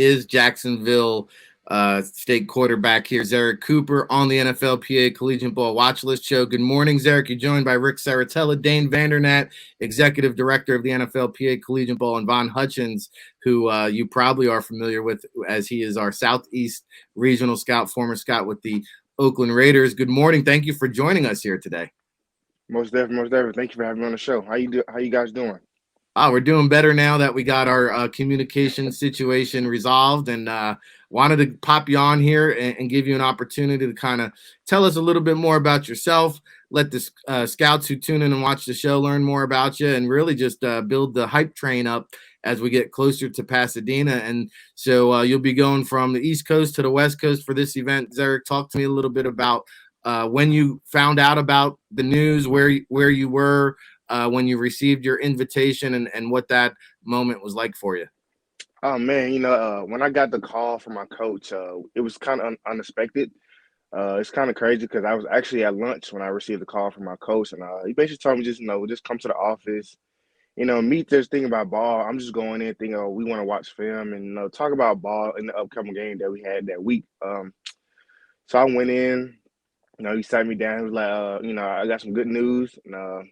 is Jacksonville State quarterback here, Zerrick Cooper, on the NFLPA Collegiate Bowl Watchlist show. Good morning, Zerrick. You're joined by Rick Saratella, Dane Vandernat, Executive Director of the NFLPA Collegiate Bowl, and Von Hutchins, who you probably are familiar with as he is our Southeast Regional Scout, former scout with the Oakland Raiders. Good morning. Thank you for joining us here today. Most definitely. Thank you for having me on the show. How you guys doing? We're doing better now that we got our communication situation resolved, and wanted to pop you on here and give you an opportunity to kind of tell us a little bit more about yourself. Let the scouts who tune in and watch the show learn more about you, and really just build the hype train up as we get closer to Pasadena. And so you'll be going from the East Coast to the West Coast for this event. Zerrick, talk to me a little bit about when you found out about the news, where you were when you received your invitation, and what that moment was like for you. Oh man, when I got the call from my coach, it was kind of unexpected. It's kind of crazy because I was actually at lunch when I received the call from my coach, and he basically told me just come to the office, meet this thing about ball. I'm just going in thinking, oh, we want to watch film and talk about ball in the upcoming game that we had that week. So I went in. He sat me down. He was like, I got some good news. And,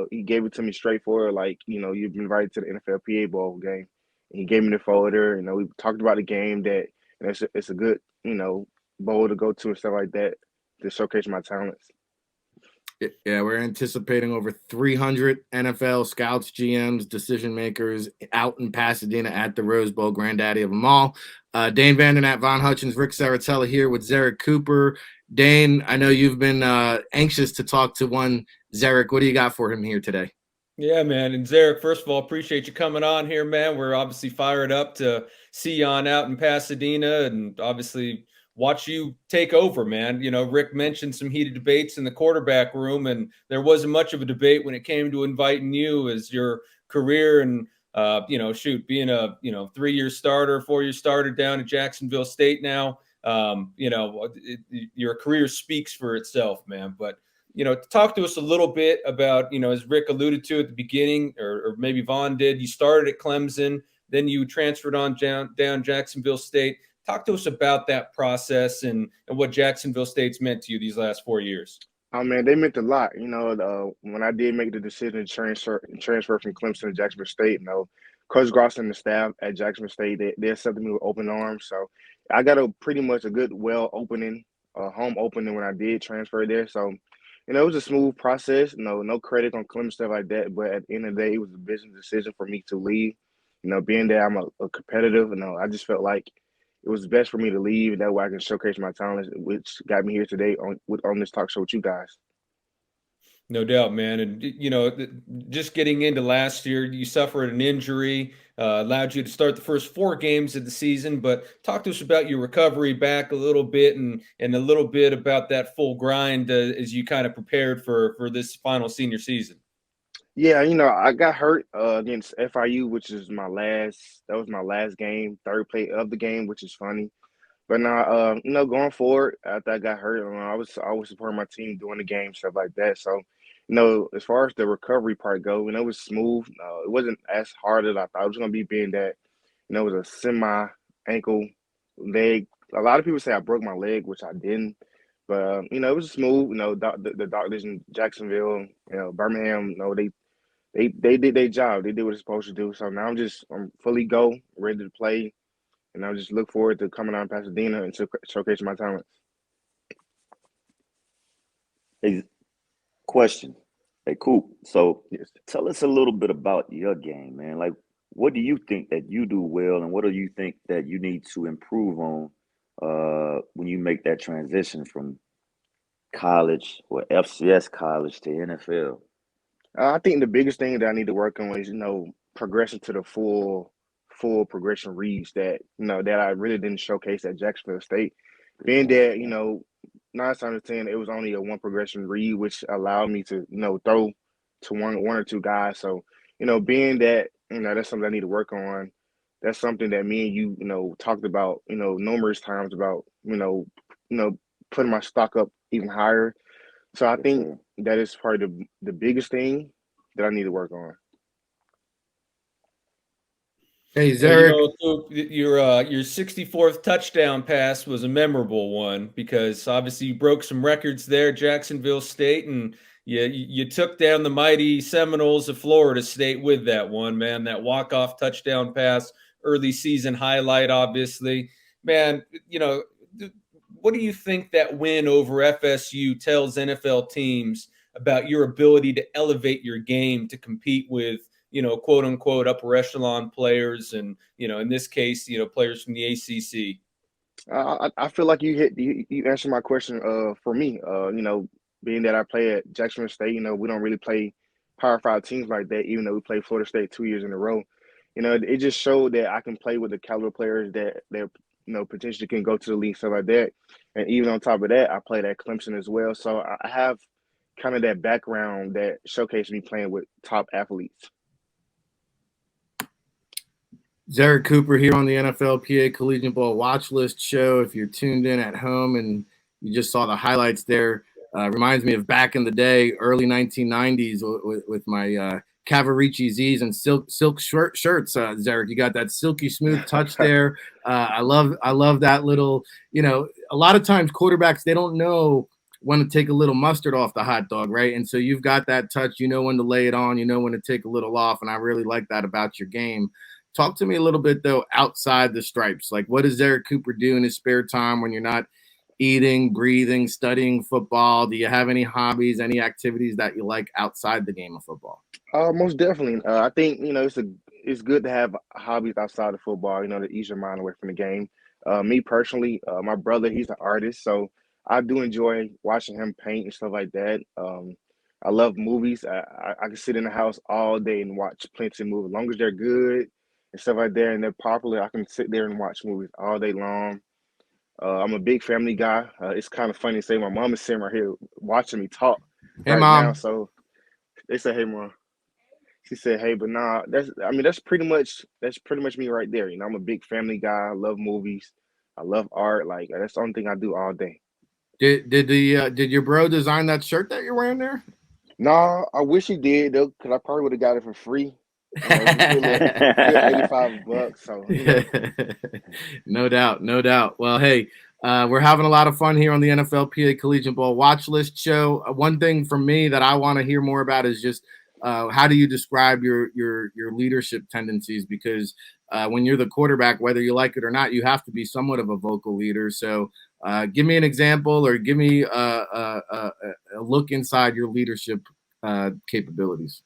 he gave it to me straightforward, like, you've been invited to the NFLPA Bowl game. And he gave me the folder. We talked about the game that it's a good, bowl to go to and stuff like that to showcase my talents. Yeah, we're anticipating over 300 NFL scouts, GMs, decision makers out in Pasadena at the Rose Bowl, granddaddy of them all. Dane Vandernat, Von Hutchins, Rick Saratella here with Zerrick Cooper. Dane, I know you've been anxious to talk to one Zerrick. What do you got for him here today? Yeah, man. And Zerrick, first of all, appreciate you coming on here, man. We're obviously fired up to see you on out in Pasadena and obviously watch you take over, man. Rick mentioned some heated debates in the quarterback room, and there wasn't much of a debate when it came to inviting you as your career and, being a, 3-year starter, 4-year starter down at Jacksonville State now. Your career speaks for itself, man. But talk to us a little bit about, as Rick alluded to at the beginning, or maybe Vaughn did, you started at Clemson, then you transferred on down Jacksonville State. Talk to us about that process and what Jacksonville State's meant to you these last 4 years. Oh man, they meant a lot. When I did make the decision to transfer from Clemson to Jacksonville State, Coach Gross and the staff at Jacksonville State, they accepted me with open arms. So I got pretty much a good, home opening when I did transfer there. So it was a smooth process. No credit on Clemson, stuff like that. But at the end of the day, it was a business decision for me to leave. Being that I'm a competitive, I just felt like it was best for me to leave, and that way I can showcase my talents, which got me here today on this talk show with you guys. No doubt, man. And, just getting into last year, you suffered an injury, allowed you to start the first 4 games of the season. But talk to us about your recovery back a little bit and a little bit about that full grind as you kind of prepared for this final senior season. Yeah, I got hurt against FIU, which is that was my last game, third play of the game, which is funny. But now, going forward, after I got hurt, I was always supporting my team during the game, stuff like that. So, as far as the recovery part go, it was smooth. It wasn't as hard as I thought it was going to be, being that, it was a semi-ankle leg. A lot of people say I broke my leg, which I didn't. But, it was smooth. The doctors in Jacksonville, Birmingham, they did their job. They did what they're supposed to do. So now I'm fully ready to play. And I just look forward to coming out in Pasadena and showcase my talents. Hey, question. Hey, Coop. So Yes. tell us a little bit about your game, man. Like, what do you think that you do well, and what do you think that you need to improve on when you make that transition from college or FCS college to NFL? I think the biggest thing that I need to work on is, progression to the full progression reads that, that I really didn't showcase at Jacksonville State. Being that, 9 times out of 10, it was only a one progression read, which allowed me to, throw to one or two guys. So, being that, that's something I need to work on. That's something that me and you, talked about, numerous times about, putting my stock up even higher. So I Yes, think sir. that is probably the biggest thing that I need to work on. Hey, Well, you Zerrick. know, Luke, your 64th touchdown pass was a memorable one because obviously you broke some records there, Jacksonville State, and you took down the mighty Seminoles of Florida State with that one, man. That walk-off touchdown pass, early season highlight, obviously. Man, you know, what do you think that win over FSU tells NFL teams about your ability to elevate your game to compete with, you know, quote unquote upper echelon players, and, you know, in this case, you know, players from the ACC? I feel like you answered my question. For me, being that I play at Jacksonville State, we don't really play Power Five teams like that. Even though we played Florida State 2 years in a row, it just showed that I can play with the caliber players that potentially can go to the league, stuff like that. And even on top of that, I played at Clemson as well, so I have kind of that background that showcased me playing with top athletes. Zerrick Cooper here on the NFLPA Collegiate Bowl Watchlist show. If you're tuned in at home and you just saw the highlights there, reminds me of back in the day, early 1990s, with my Cavarici Z's and silk shirts. Zerrick, you got that silky smooth touch there. I love that little. A lot of times quarterbacks, they don't know when to take a little mustard off the hot dog, right? And so you've got that touch. You know when to lay it on. You know when to take a little off. And I really like that about your game. Talk to me a little bit, though, outside the stripes. Like, what does Zerrick Cooper do in his spare time when you're not eating, breathing, studying football? Do you have any hobbies, any activities that you like outside the game of football? Most definitely. I think it's good to have hobbies outside of football. To ease your mind away from the game. Me personally, my brother, he's an artist, so I do enjoy watching him paint and stuff like that. I love movies. I can sit in the house all day and watch plenty of movies, as long as they're good and stuff like that, and they're popular. I can sit there and watch movies all day long. I'm a big family guy. It's kind of funny to say my mom is sitting right here watching me talk Hey, right now. Mom. So they say, "Hey, mom." She said, "Hey, but nah, that's pretty much me right there. I'm a big family guy. I love movies. I love art. Like that's the only thing I do all day." Did your bro design that shirt that you're wearing there? Nah, I wish he did though, because I probably would have got it for free. It's a good $85. So No doubt, no doubt. Well, hey, we're having a lot of fun here on the NFLPA Collegiate Bowl Watchlist show. One thing from me that I want to hear more about is just how do you describe your leadership tendencies? Because when you're the quarterback, whether you like it or not, you have to be somewhat of a vocal leader. So give me an example, or give me a look inside your leadership capabilities.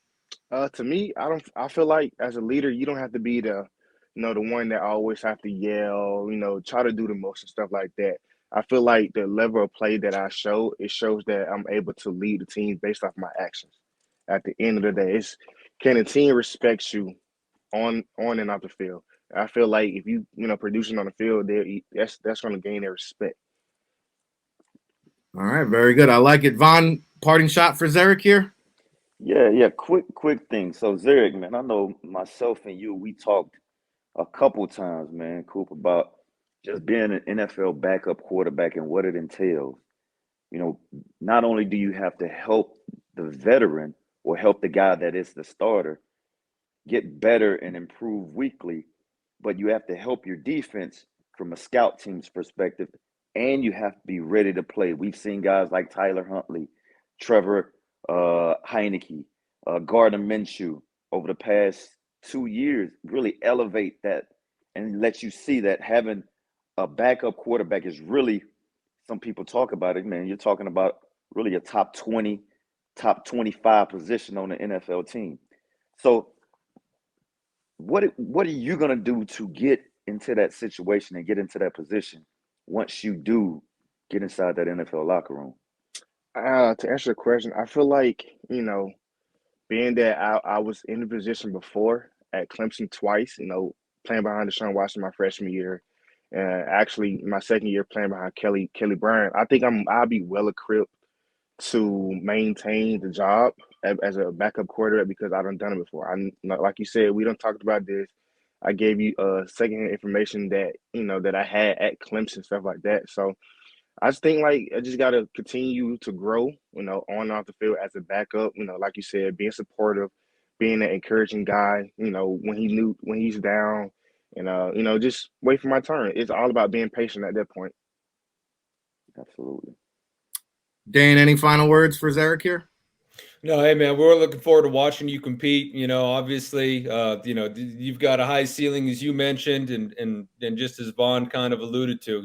To me, I feel like as a leader, you don't have to be the one that always have to yell, try to do the most and stuff like that. I feel like the level of play that I show, it shows that I'm able to lead the team based off my actions. At the end of the day, it's can the team respect you on and off the field. I feel like if producing on the field, that's going to gain their respect. All right, very good. I like it. Von, parting shot for Zerrick here. Yeah. Quick thing. So Zerrick, man, I know myself and you, we talked a couple times, man, Coop, about just being an NFL backup quarterback and what it entails. Not only do you have to help the veteran or help the guy that is the starter get better and improve weekly, but you have to help your defense from a scout team's perspective, and you have to be ready to play. We've seen guys like Tyler Huntley, Trevor Heineke, Gardner Minshew over the past 2 years really elevate that and let you see that having a backup quarterback is really, some people talk about it, man. You're talking about really a top 20, top 25 position on the NFL team. So what are you going to do to get into that situation and get into that position once you do get inside that NFL locker room? To answer the question, I feel like, being that I was in the position before at Clemson twice, playing behind Deshaun Watson my freshman year, and actually my second year playing behind Kelly Bryant, I think I'll be well equipped to maintain the job as a backup quarterback because I done it before. Like you said, we done talked about this. I gave you secondhand information that I had at Clemson, stuff like that. So I just think like I just gotta continue to grow, on and off the field as a backup. Like you said, being supportive, being an encouraging guy. When he's down, and just wait for my turn. It's all about being patient at that point. Absolutely. Dane, any final words for Zerrick here? No, hey man, we're looking forward to watching you compete. Obviously, you've got a high ceiling, as you mentioned, and just as Vaughn kind of alluded to,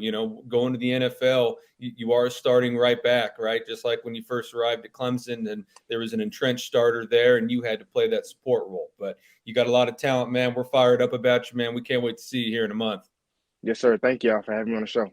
going to the NFL, you are starting right back, right? Just like when you first arrived at Clemson, and there was an entrenched starter there, and you had to play that support role. But you got a lot of talent, man. We're fired up about you, man. We can't wait to see you here in a month. Yes, sir. Thank y'all for having me on the show.